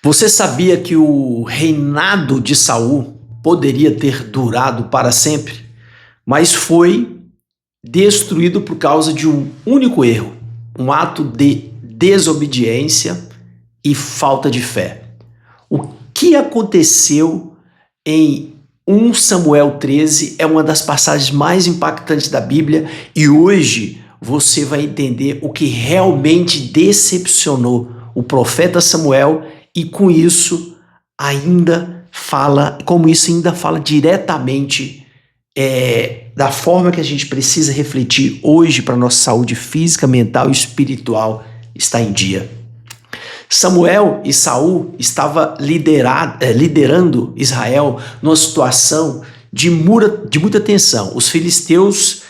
Você sabia que o reinado de Saul poderia ter durado para sempre, mas foi destruído por causa de um único erro, um ato de desobediência e falta de fé. O que aconteceu em 1 Samuel 13 é uma das passagens mais impactantes da Bíblia e hoje você vai entender o que realmente decepcionou o profeta Samuel e com isso como isso ainda fala diretamente da forma que a gente precisa refletir hoje para a nossa saúde física, mental e espiritual estar em dia. Samuel e Saul estavam liderando Israel numa situação de muita tensão. Os filisteus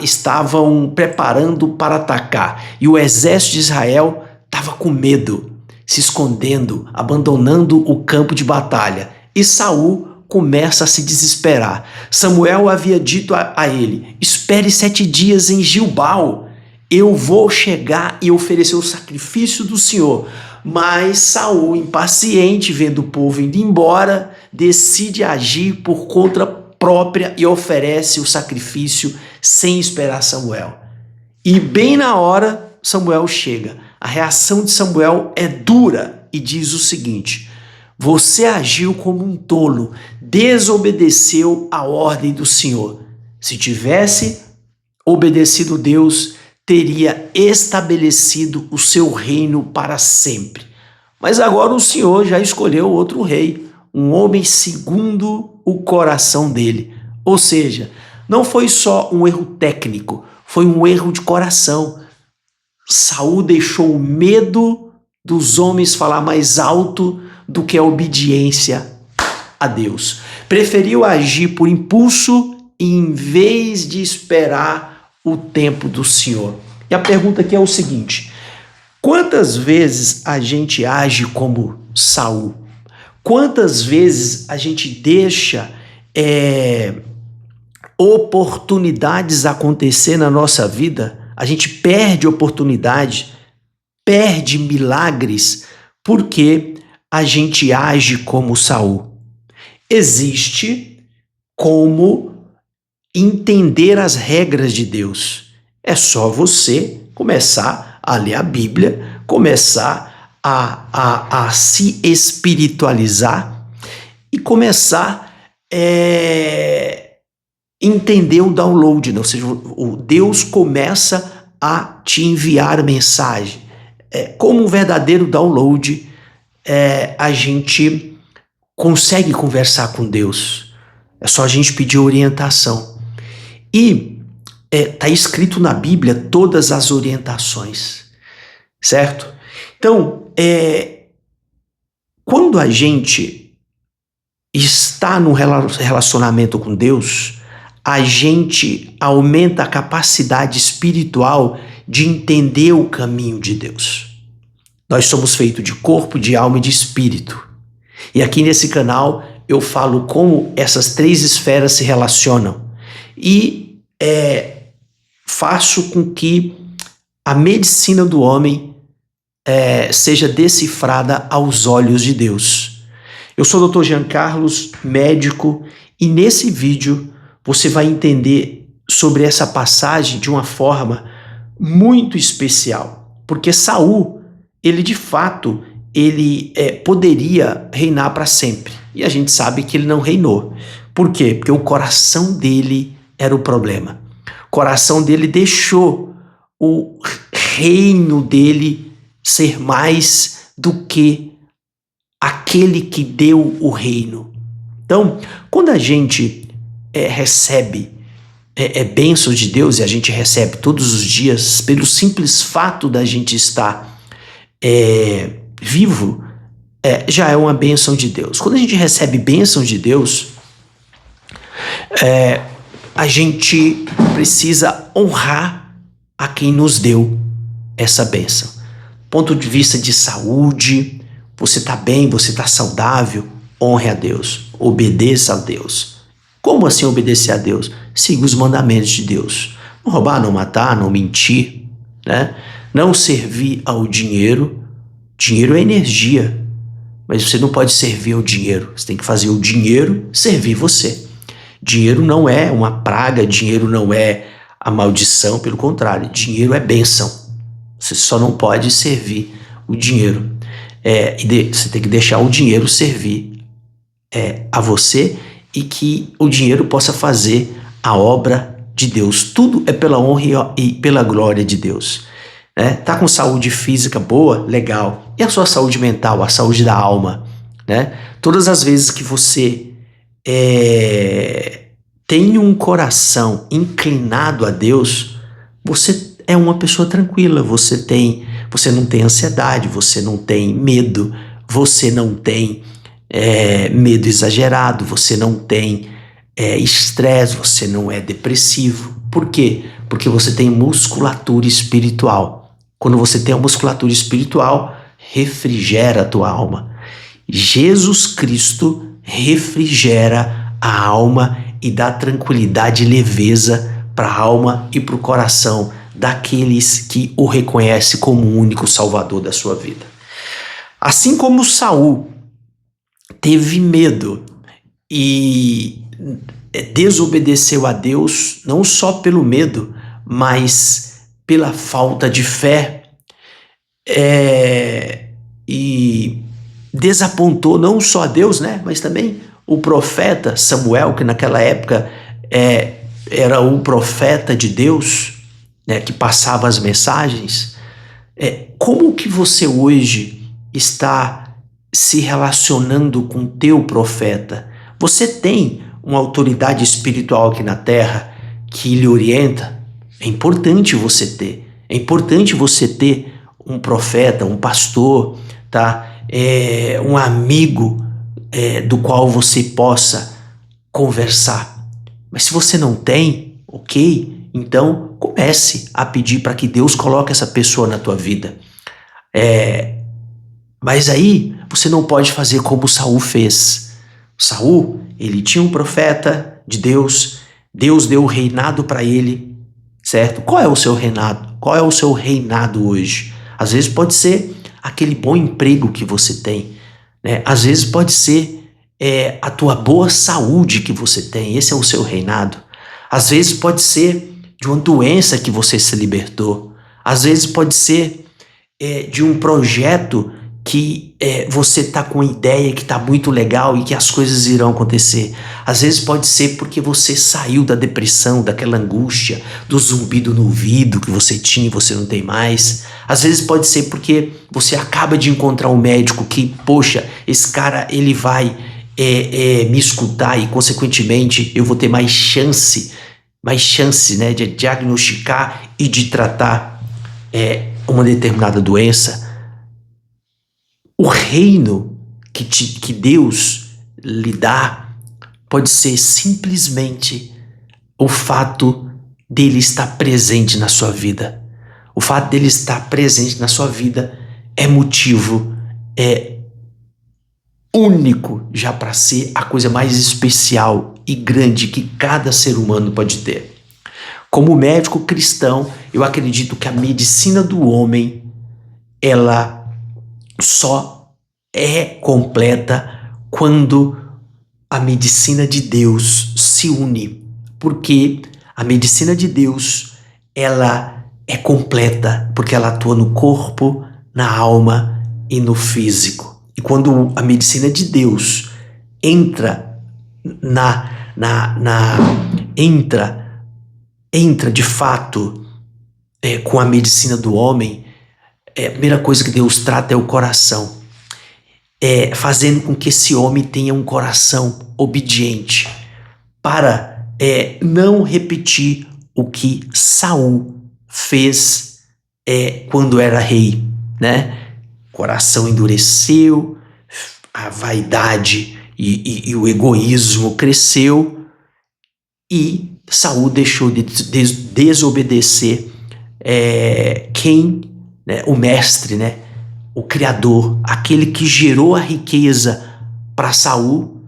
estavam preparando para atacar e o exército de Israel estava com medo, se escondendo, abandonando o campo de batalha. E Saul começa a se desesperar. Samuel havia dito a ele: espere 7 dias em Gilgal, eu vou chegar e oferecer o sacrifício do Senhor. Mas Saul, impaciente, vendo o povo indo embora, decide agir por conta própria e oferece o sacrifício sem esperar Samuel. E bem na hora, Samuel chega. A reação de Samuel é dura e diz o seguinte: você agiu como um tolo, desobedeceu a ordem do Senhor. Se tivesse obedecido Deus, teria estabelecido o seu reino para sempre. Mas agora o Senhor já escolheu outro rei, um homem segundo o coração dele. Ou seja, não foi só um erro técnico, foi um erro de coração. Saul deixou o medo dos homens falar mais alto do que a obediência a Deus. Preferiu agir por impulso em vez de esperar o tempo do Senhor. E a pergunta aqui é o seguinte: quantas vezes a gente age como Saul? Quantas vezes a gente deixa oportunidades acontecer na nossa vida? A gente perde oportunidade, perde milagres porque a gente age como Saul. Existe como entender as regras de Deus. É só você começar a ler a Bíblia, começar a se espiritualizar e começar a entender o download, ou seja, o Deus começa a te enviar mensagem. Como um verdadeiro download, a gente consegue conversar com Deus. É só a gente pedir orientação. E está escrito na Bíblia todas as orientações, certo? Então, quando a gente está num relacionamento com Deus, a gente aumenta a capacidade espiritual de entender o caminho de Deus. Nós somos feitos de corpo, de alma e de espírito. E aqui nesse canal eu falo como essas 3 esferas se relacionam. E faço com que a medicina do homem seja decifrada aos olhos de Deus. Eu sou o Dr. Jean Carlos, médico, e nesse vídeo você vai entender sobre essa passagem de uma forma muito especial. Porque Saul, ele de fato, poderia reinar para sempre. E a gente sabe que ele não reinou. Por quê? Porque o coração dele era o problema. O coração dele deixou o reino dele ser mais do que aquele que deu o reino. Então, quando a gente recebe bênçãos de Deus, e a gente recebe todos os dias, pelo simples fato da gente estar vivo, já é uma bênção de Deus. Quando a gente recebe bênçãos de Deus, a gente precisa honrar a quem nos deu essa bênção. Ponto de vista de saúde, você está bem, você está saudável, honre a Deus, obedeça a Deus. Como assim obedecer a Deus? Siga os mandamentos de Deus. Não roubar, não matar, não mentir, né? Não servir ao dinheiro. Dinheiro é energia. mas você não pode servir ao dinheiro. Você tem que fazer o dinheiro servir você. Dinheiro não é uma praga, dinheiro não é a maldição, pelo contrário, dinheiro é bênção. Você só não pode servir o dinheiro. Você tem que deixar o dinheiro servir a você e que o dinheiro possa fazer a obra de Deus. Tudo é pela honra e pela glória de Deus. Tá com saúde física boa? Legal. E a sua saúde mental, a saúde da alma? Todas as vezes que você tem um coração inclinado a Deus, você é uma pessoa tranquila, você não tem ansiedade, você não tem medo, você não tem medo exagerado, você não tem estresse, você não é depressivo. Por quê? Porque você tem musculatura espiritual. Quando você tem a musculatura espiritual, refrigera a tua alma. Jesus Cristo refrigera a alma e dá tranquilidade e leveza para a alma e para o coração daqueles que o reconhecem como o único salvador da sua vida. Assim como Saul teve medo e desobedeceu a Deus, não só pelo medo, mas pela falta de fé, e desapontou não só a Deus, mas também o profeta Samuel, que naquela época era o profeta de Deus, que passava as mensagens. Como que você hoje está se relacionando com o teu profeta? Você tem uma autoridade espiritual aqui na terra que lhe orienta? É importante você ter. É importante você ter um profeta, um pastor, um amigo do qual você possa conversar. Mas se você não tem, ok, então comece a pedir para que Deus coloque essa pessoa na tua vida. Mas aí você não pode fazer como Saul fez. Saul, ele tinha um profeta de Deus, Deus deu o reinado para ele, certo? Qual é o seu reinado? Qual é o seu reinado hoje? Às vezes pode ser aquele bom emprego que você tem, Às vezes pode ser a tua boa saúde que você tem, esse é o seu reinado. Às vezes pode ser de uma doença que você se libertou. Às vezes pode ser de um projeto que você está com ideia que está muito legal e que as coisas irão acontecer. Às vezes pode ser porque você saiu da depressão, daquela angústia, do zumbido no ouvido que você tinha e você não tem mais. Às vezes pode ser porque você acaba de encontrar um médico que, poxa, esse cara ele vai me escutar e consequentemente eu vou ter mais chance de diagnosticar e de tratar uma determinada doença. O reino que Deus lhe dá pode ser simplesmente o fato dele estar presente na sua vida. O fato dele estar presente na sua vida é motivo único já para ser a coisa mais especial e grande que cada ser humano pode ter. Como médico cristão, eu acredito que a medicina do homem, ela só é completa quando a medicina de Deus se une, porque a medicina de Deus, ela é completa, porque ela atua no corpo, na alma e no físico. E quando a medicina de Deus entra entra de fato com a medicina do homem, a primeira coisa que Deus trata é o coração, fazendo com que esse homem tenha um coração obediente, para não repetir o que Saul fez quando era rei, O coração endureceu, a vaidade e o egoísmo cresceu e Saul deixou de desobedecer o mestre, o criador, aquele que gerou a riqueza para Saul,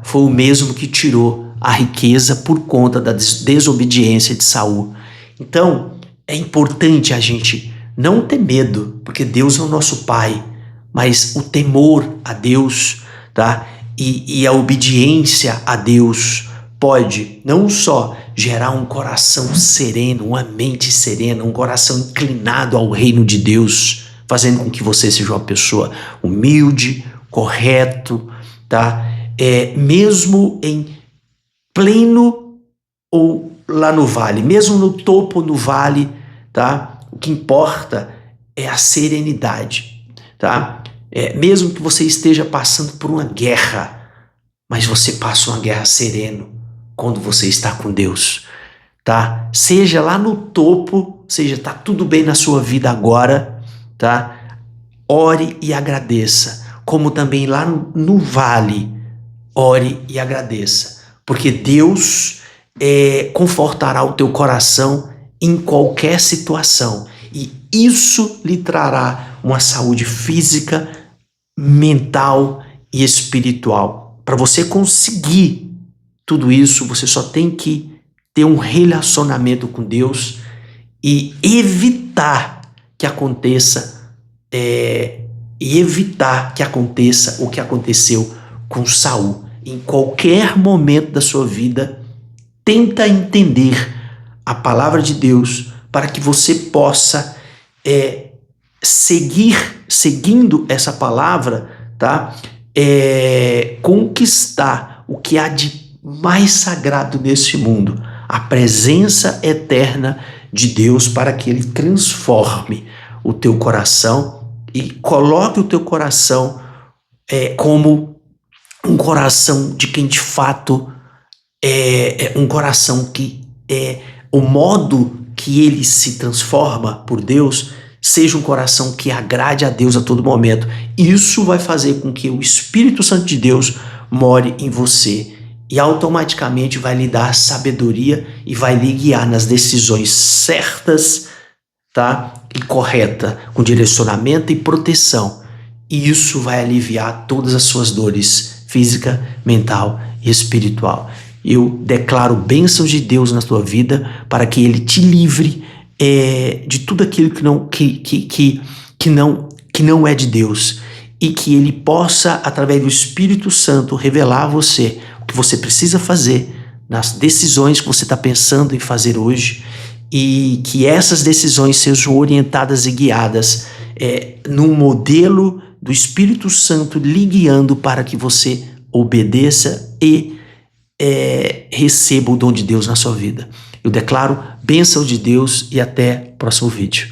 foi o mesmo que tirou a riqueza por conta da desobediência de Saul. Então, é importante a gente não ter medo, porque Deus é o nosso Pai, mas o temor a Deus, tá? E a obediência a Deus pode não só gerar um coração sereno, uma mente serena, um coração inclinado ao reino de Deus, fazendo com que você seja uma pessoa humilde, correto, tá? Mesmo em pleno ou lá no vale, mesmo no topo no vale, tá? O que importa é a serenidade, tá? Mesmo que você esteja passando por uma guerra, mas você passa uma guerra sereno quando você está com Deus, tá? Seja lá no topo, seja tá tudo bem na sua vida agora, tá? Ore e agradeça, como também lá no vale, ore e agradeça, porque Deus confortará o teu coração em qualquer situação, e isso lhe trará uma saúde física, mental e espiritual. Para você conseguir tudo isso, você só tem que ter um relacionamento com Deus e evitar que aconteça o que aconteceu com Saul. Em qualquer momento da sua vida, tenta entender a palavra de Deus para que você possa seguindo essa palavra, tá? Conquistar o que há de mais sagrado nesse mundo, a presença eterna de Deus, para que Ele transforme o teu coração e coloque o teu coração como um coração de quem de fato um coração que o modo que ele se transforma por Deus seja um coração que agrade a Deus a todo momento. Isso vai fazer com que o Espírito Santo de Deus more em você e automaticamente vai lhe dar sabedoria e vai lhe guiar nas decisões certas, tá? E correta, com direcionamento e proteção. E isso vai aliviar todas as suas dores física, mental e espiritual. Eu declaro bênçãos de Deus na tua vida para que Ele te livre de tudo aquilo que não é de Deus, e que Ele possa, através do Espírito Santo, revelar a você o que você precisa fazer nas decisões que você está pensando em fazer hoje, e que essas decisões sejam orientadas e guiadas num modelo do Espírito Santo lhe guiando para que você obedeça e receba o dom de Deus na sua vida. Eu declaro bênção de Deus e até o próximo vídeo.